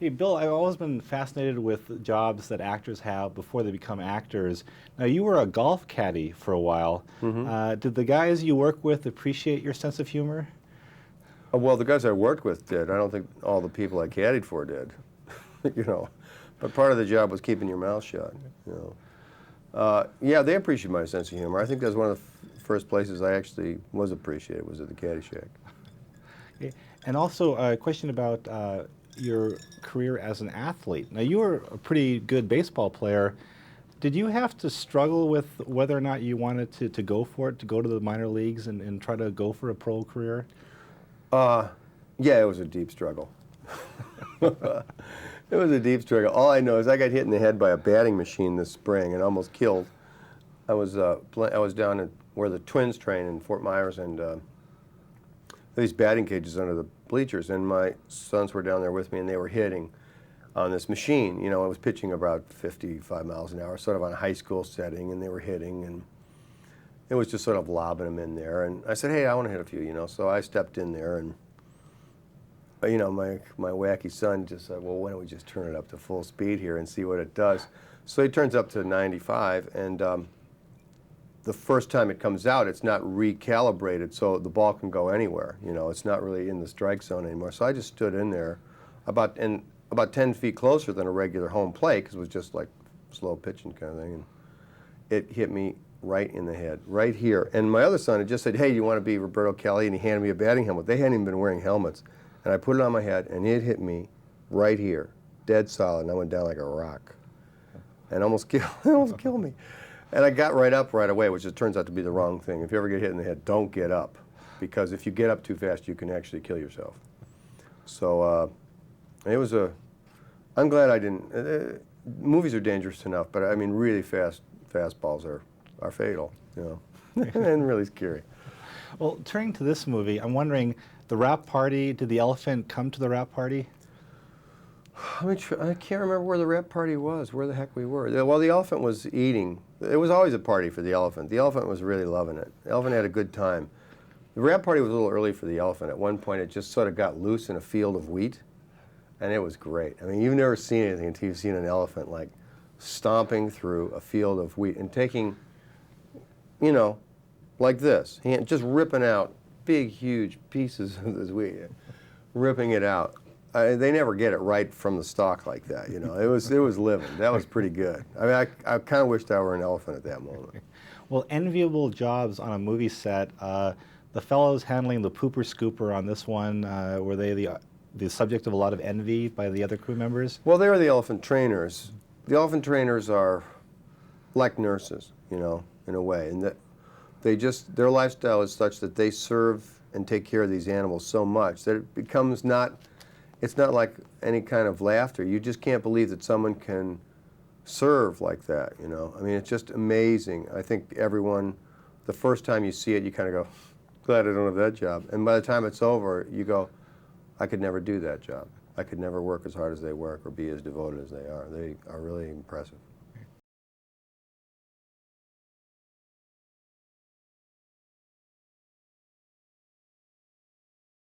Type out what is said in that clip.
Hey, Bill, I've always been fascinated with jobs that actors have before they become actors. Now, you were a golf caddy for a while. Hmm. Did the guys you work with appreciate your sense of humor? Well, the guys I worked with did. I don't think all the people I caddied for did, you know. But part of the job was keeping your mouth shut, you know. Yeah, they appreciate my sense of humor. I think that's one of the first places I actually was appreciated was at the Caddy Shack. Okay. And also, a question about your career as an athlete. Now, you were a pretty good baseball player. Did you have to struggle with whether or not you wanted to go for it, to go to the minor leagues and try to go for a pro career? Uh, yeah, it was a deep struggle. It was a deep struggle. All I know is I got hit in the head by a batting machine this spring and almost killed. I was down at where the Twins train in Fort Myers, and these batting cages under the bleachers, and my sons were down there with me, and they were hitting on this machine. You know, I was pitching about 55 miles an hour, sort of on a high school setting, and they were hitting, and it was just sort of lobbing them in there. And I said, hey, I want to hit a few, you know. So I stepped in there, and you know, my wacky son just said, well, why don't we just turn it up to full speed here and see what it does? So he turns up to 95, and the first time it comes out, it's not recalibrated, so the ball can go anywhere. You know, it's not really in the strike zone anymore. So I just stood in there about 10 feet closer than a regular home plate, because it was just like slow pitching kind of thing. And it hit me right in the head, right here. And my other son had just said, hey, you want to be Roberto Kelly? And he handed me a batting helmet. They hadn't even been wearing helmets. And I put it on my head, and it hit me right here, dead solid, and I went down like a rock. And almost killed me. And I got right up right away, which just turns out to be the wrong thing. If you ever get hit in the head, don't get up, because if you get up too fast, you can actually kill yourself. So it was I'm glad I didn't. Movies are dangerous enough, but I mean, really fastballs are fatal, you know, and really scary. Well, turning to this movie, I'm wondering, the wrap party, did the elephant come to the wrap party? I can't remember where the wrap party was, where the heck we were. Well, the elephant was eating. It was always a party for the elephant. The elephant was really loving it. The elephant had a good time. The wrap party was a little early for the elephant. At one point, it just sort of got loose in a field of wheat, and it was great. I mean, you've never seen anything until you've seen an elephant, like, stomping through a field of wheat and taking, you know, like this, just ripping out big, huge pieces of this wheat, ripping it out. They never get it right from the stalk like that, you know. It was living. That was pretty good. I mean, I kind of wished I were an elephant at that moment. Well, enviable jobs on a movie set. The fellows handling the pooper scooper on this one, were they the subject of a lot of envy by the other crew members? Well, they were the elephant trainers. The elephant trainers are like nurses, you know, in a way, and that their lifestyle is such that they serve and take care of these animals so much that it becomes it's not like any kind of laughter. You just can't believe that someone can serve like that, you know. I mean, it's just amazing. I think everyone, the first time you see it, you kind of go, glad I don't have that job. And by the time it's over, you go, I could never do that job. I could never work as hard as they work or be as devoted as they are. They are really impressive.